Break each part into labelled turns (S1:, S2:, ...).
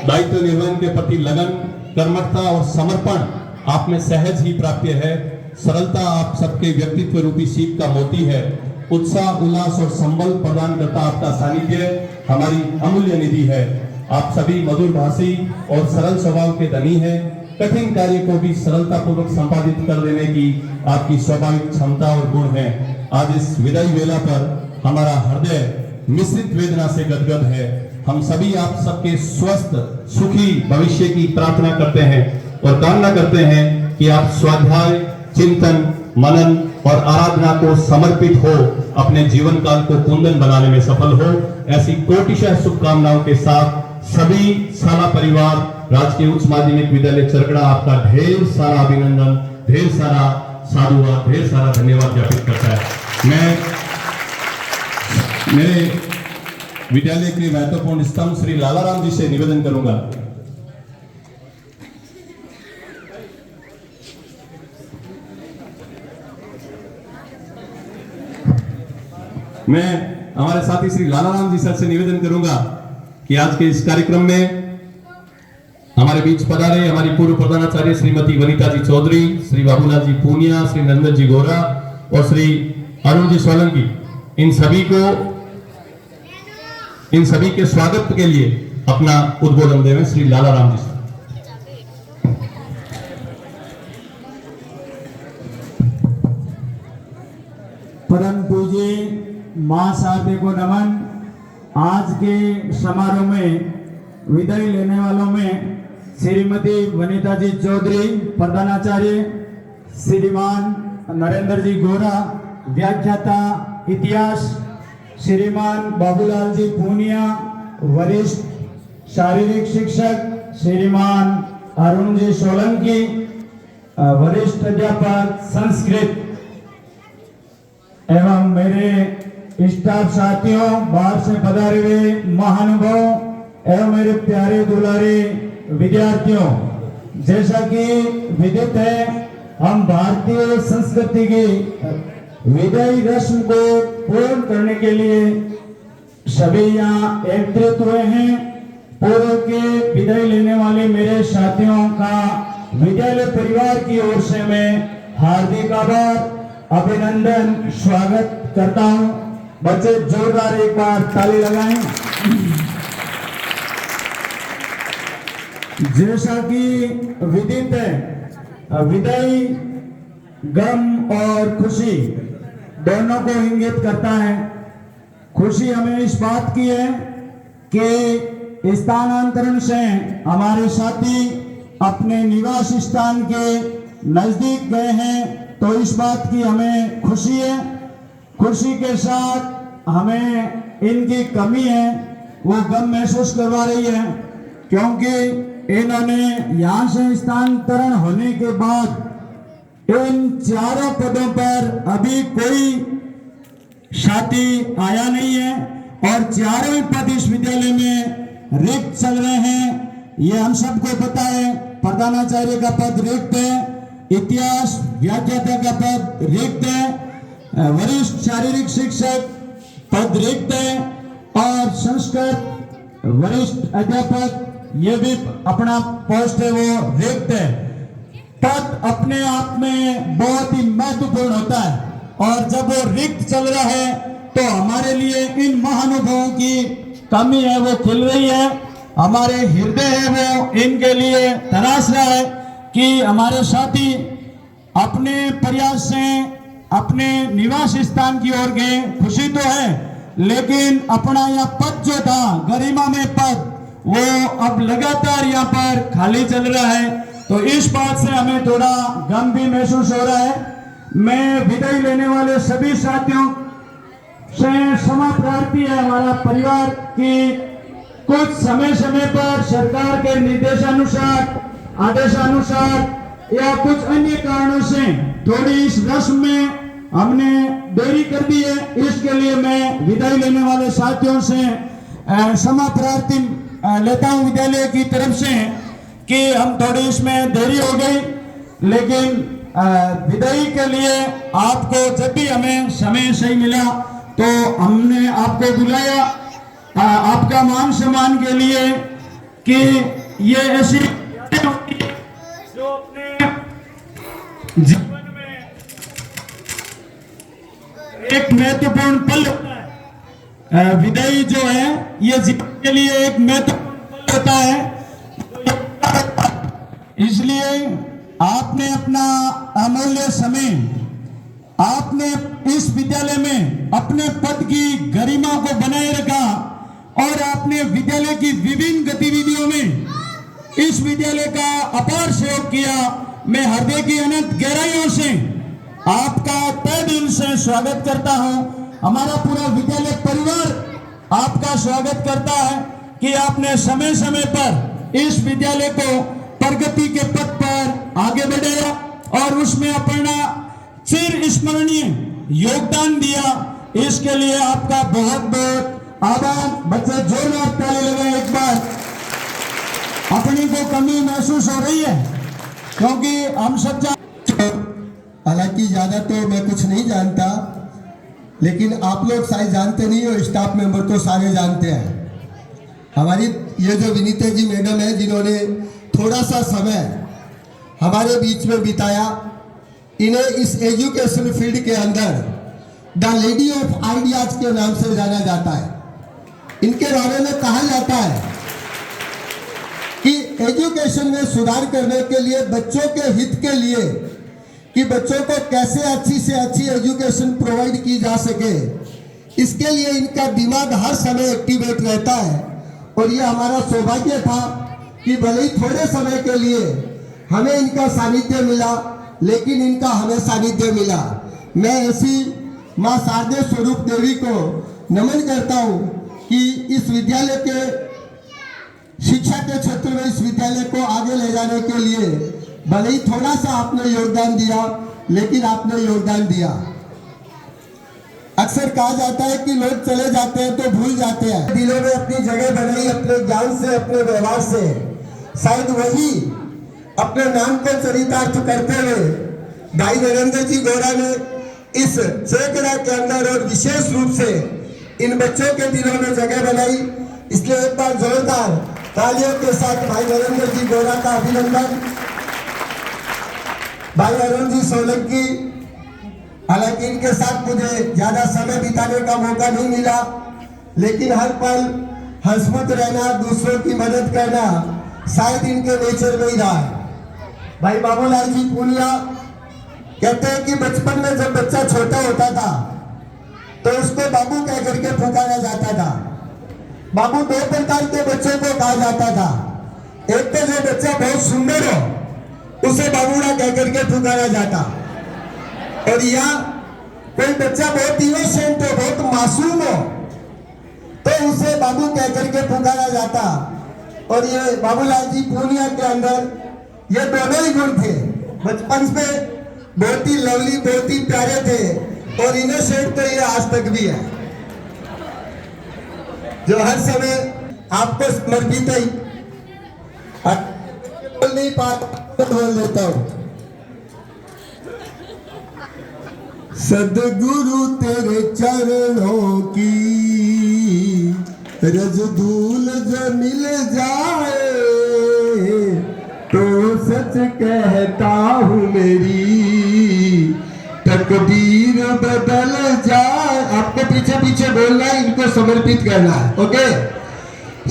S1: दायित्व निर्वहन के प्रति लगन, कर्मठता और समर्पण आप में सहज ही प्राप्य है। सरलता आप सबके व्यक्तित्व रूपी सीप का मोती है। उत्साह, उल्लास और संबल प्रदान करता आपका सानिध्य हमारी अमूल्य निधि है। आप सभी मधुर भाषी और सरल स्वभाव के धनी हैं। कठिन कार्य को भी सरलता पूर्वक संपादित कर देने की आपकी स्वाभाविक क्षमता और गुण है। आज इस विदाई वेला पर हमारा हृदय मिश्रित वेदना से गदगद है। हम सभी आप सबके स्वस्थ सुखी भविष्य की प्रार्थना करते हैं और कामना करते हैं कि आप स्वाध्याय, चिंतन, मनन और आराधना को समर्पित हो अपने जीवन काल को कुंदन बनाने में सफल हो। ऐसी कोटिशः शुभकामनाओं के साथ सभी शाला परिवार राजकीय उच्च माध्यमिक विद्यालय चरकड़ा आपका ढेर सारा अभिनंदन, ढेर सारा साधुवाद, ढेर सारा धन्यवाद ज्ञापित करता है। मैं मेरे विद्यालय के महत्वपूर्ण स्तंभ श्री लालाराम जी से निवेदन करूंगा। मैं हमारे साथी श्री लालाराम जी सर से निवेदन करूंगा कि आज के इस कार्यक्रम में हमारे बीच पधारे हमारी पूर्व प्रधानाचार्य श्रीमती वनिता जी चौधरी, श्री बाबूलाल जी पूनिया, श्री नंदन जी गोरा और श्री अरुण जी सोलंकी, इन सभी के स्वागत के लिए अपना उद्बोधन देवें श्री लालाराम जी।
S2: परम पूज्य महासारथी को नमन। आज के समारोह में विदाई लेने वालों में श्रीमती वनिता जी चौधरी प्रधानाचार्य, श्रीमान नरेंद्र जी गोरा व्याख्याता इतिहास, श्रीमान बाबूलाल जी पूनिया वरिष्ठ शारीरिक शिक्षक, श्रीमान अरुण जी सोलंकी वरिष्ठ अध्यापक संस्कृत, एवं मेरे स्टाफ साथियों, बाहर से पधारे हुए महानुभाव एवं मेरे प्यारे दुलारे विद्यार्थियों, जैसा कि विदित है हम भारतीय संस्कृति की विदाई रस्म को पूर्ण करने के लिए सभी यहाँ एकत्रित हुए हैं। पूर्व के विदाई लेने वाले मेरे साथियों का विद्यालय परिवार की ओर से मैं हार्दिक आभार, अभिनंदन, स्वागत करता हूं। बच्चे जोरदार एक बार ताली लगाएं। जैसा कि विदित है, विदाई गम और खुशी दोनों को इंगित करता है। खुशी हमें इस बात की है कि स्थानांतरण से हमारे साथी अपने निवास स्थान के नजदीक गए हैं, तो इस बात की हमें खुशी है। खुशी के साथ हमें इनकी कमी है वो गम महसूस करवा रही है, क्योंकि इन्होंने यहाँ से स्थानांतरण होने के बाद इन चारों पदों पर अभी कोई साथी आया नहीं है और चारों पद इस विद्यालय में रिक्त चल रहे हैं। ये हम सबको पता है। प्रधानाचार्य का पद रिक्त है, इतिहास व्याख्याता का पद रिक्त है, वरिष्ठ शारीरिक शिक्षक पद रिक्त है और संस्कृत वरिष्ठ अध्यापक ये भी अपना पोस्ट है वो रिक्त है। पद अपने आप में बहुत ही महत्वपूर्ण होता है और जब वो रिक्त चल रहा है तो हमारे लिए इन महानुभावों की कमी है वो खिल रही है। हमारे हृदय है वो इनके लिए तराश रहा है कि हमारे साथी अपने प्रयास से अपने निवास स्थान की ओर गए। खुशी तो है, लेकिन अपना यह पद जो था गरिमा में पद वो अब लगातार यहाँ पर खाली चल रहा है, तो इस बात से हमें थोड़ा गम भी महसूस हो रहा है। मैं विदाई लेने वाले सभी साथियों से क्षमा प्रार्थी है हमारा परिवार की कुछ समय समय पर सरकार के निर्देशानुसार, आदेशानुसार या कुछ अन्य कारणों से थोड़ी इस रस्म में हमने देरी कर दी है। इसके लिए मैं विदाई लेने वाले साथियों से क्षमा प्रार्थी लेता हूं विद्यालय की तरफ से कि हम थोड़ी इसमें देरी हो गई, लेकिन विदाई के लिए आपको जब भी हमें समय सही मिला तो हमने आपको बुलाया आपका मान सम्मान के लिए कि ये ऐसी जो अपने जीवन में एक महत्वपूर्ण पल होता है। विदाई जो है ये जीवन के लिए एक महत्वपूर्ण पल होता है, इसलिए आपने अपना अमूल्य समय आपने इस विद्यालय में अपने पद की गरिमा को बनाए रखा और आपने विद्यालय की विभिन्न गतिविधियों में इस विद्यालय का अपार सहयोग किया। मैं हृदय की अनंत गहराइयों से आपका तहे दिल से स्वागत करता हूं। हमारा पूरा विद्यालय परिवार आपका स्वागत करता है कि आपने समय समय पर इस विद्यालय को प्रगति के पथ पर आगे बढ़ाया और उसमें अपना चिर स्मरणीय योगदान दिया। इसके लिए आपका बहुत बहुत आभार। बच्चे जोरदार ताली लगाएं एक बार। अपनी को कमी महसूस हो रही है क्योंकि हम सब
S3: हालांकि ज्यादा तो मैं कुछ नहीं जानता, लेकिन आप लोग शायद जानते नहीं हो, स्टाफ मेंबर तो सारे जानते हैं। हमारी ये जो विनीता जी मैडम है जिन्होंने थोड़ा सा समय हमारे बीच में बिताया, इन्हें इस एजुकेशन फील्ड के अंदर द लेडी ऑफ आइडियाज के नाम से जाना जाता है। इनके बारे में कहा जाता है कि एजुकेशन में सुधार करने के लिए, बच्चों के हित के लिए, कि बच्चों को कैसे अच्छी से अच्छी एजुकेशन प्रोवाइड की जा सके, इसके लिए इनका दिमाग हर समय एक्टिवेट रहता है। और ये हमारा सौभाग्य था कि भले ही थोड़े समय के लिए हमें इनका सानिध्य मिला, लेकिन इनका हमें सानिध्य मिला। मैं ऐसी माँ शारदे स्वरूप देवी को नमन करता हूँ कि इस विद्यालय के शिक्षा के क्षेत्र में इस विद्यालय को आगे ले जाने के लिए भले ही थोड़ा सा आपने योगदान दिया, लेकिन आपने योगदान दिया। अक्सर कहा जाता है कि लोग चले जाते हैं तो भूल जाते हैं। दिलों में अपनी जगह बनाई अपने ज्ञान से, अपने व्यवहार से। शायद वही अपने नाम को चरितार्थ करते हुए भाई नरेंद्र जी गौरा ने इस चेकड़ा के अंदर और विशेष रूप से इन बच्चों के दिलों में जगह बनाई। इसलिए एक बार जोरदार तालियों के साथ भाई नरेंद्र जी गौरा का अभिनंदन। भाई अरुण जी सोलंकी, हालांकि इनके साथ मुझे ज्यादा समय बिताने का मौका नहीं मिला, लेकिन हर पल हंसमुख रहना, दूसरों की मदद करना शायद इनके नेचर में ही रहा है। भाई बाबूलाल जी पूनिया कहते हैं कि बचपन में जब बच्चा छोटा होता था तो उसको बाबू कह करके पुकारा जाता था। बाबू दो प्रकार के बच्चों को कहा जाता था। एक तो जो बच्चा बहुत सुंदर हो उसे बाबूड़ा कह करके पुकारा जाता, और या कोई बच्चा बहुत इनोसेंट हो, बहुत मासूम हो, तो उसे बाबू कह करके पुकारा जाता। और ये बाबूलाल जी पूर्णिया के अंदर ये दोनों ही गुण थे। बचपन में बहुत ही लवली, बहुत ही प्यारे थे, और इनोसेंट तो ये आज तक भी है, जो हर समय आपको समर्पित है। बोल नहीं पाता, बोल देता हूं। सदगुरु तेरे चरणों की रज धूल जो मिल जाए तो सच कहता हूँ मेरी तकदीर बदल जाए। आपको पीछे पीछे बोलना है, इनको समर्पित करना है। ओके।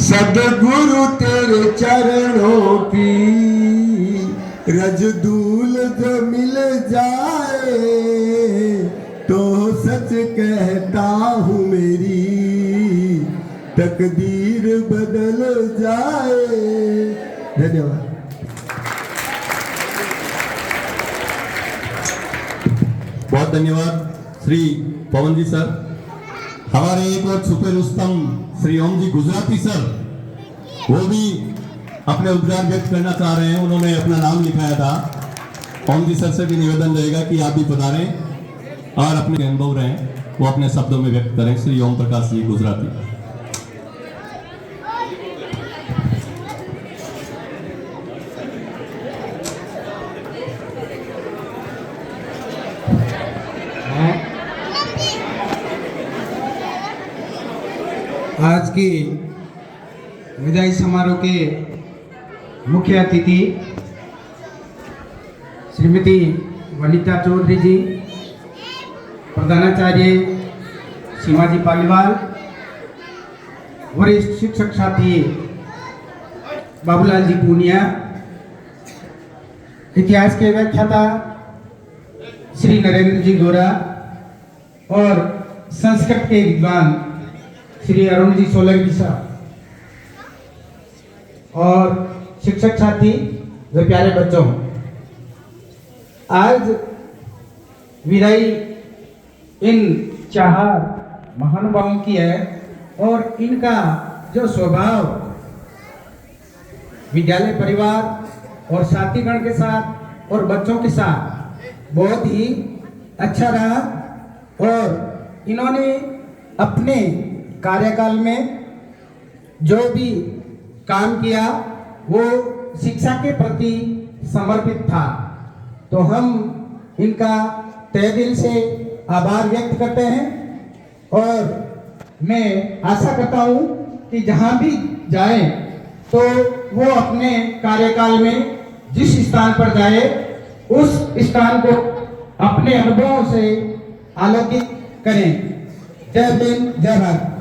S3: सदगुरु तेरे चरणों की रज धूल जो मिल जाए तो सच कहता हूँ मेरी तकदीर बदल जाए। धन्यवाद।
S1: बहुत धन्यवाद श्री पवन जी सर। हमारे एक और छुपे रुस्तम श्री ओम जी गुजराती सर, वो भी अपने उद्गार व्यक्त करना चाह रहे हैं। उन्होंने अपना नाम लिखाया था। ओम जी सर से भी निवेदन रहेगा कि आप भी पधारें और अपने अनुभव रहें, वो अपने शब्दों में व्यक्त करें। श्री ओम प्रकाश जी गुजराती।
S4: आज की विदाई समारोह के मुख्य अतिथि श्रीमती वनिता चौधरी जी, प्रधानाचार्य सीमाजी पालीवाल, वरिष्ठ शिक्षक साथी बाबूलाल जी पूनिया, इतिहास के व्याख्याता श्री नरेंद्र जी गोरा और संस्कृत के विद्वान श्री अरुण जी सोलंकी साहब और शिक्षक साथी व प्यारे बच्चों, आज विदाई इन 4 महानुभावों की है और इनका जो स्वभाव विद्यालय परिवार और साथीगण के साथ और बच्चों के साथ बहुत ही अच्छा रहा और इन्होंने अपने कार्यकाल में जो भी काम किया वो शिक्षा के प्रति समर्पित था। तो हम इनका तहे दिल से आभार व्यक्त करते हैं और मैं आशा करता हूँ कि जहाँ भी जाए तो वो अपने कार्यकाल में जिस स्थान पर जाए उस स्थान को अपने अनुभवों से आलोकित करें। जय भीम, जय भारत।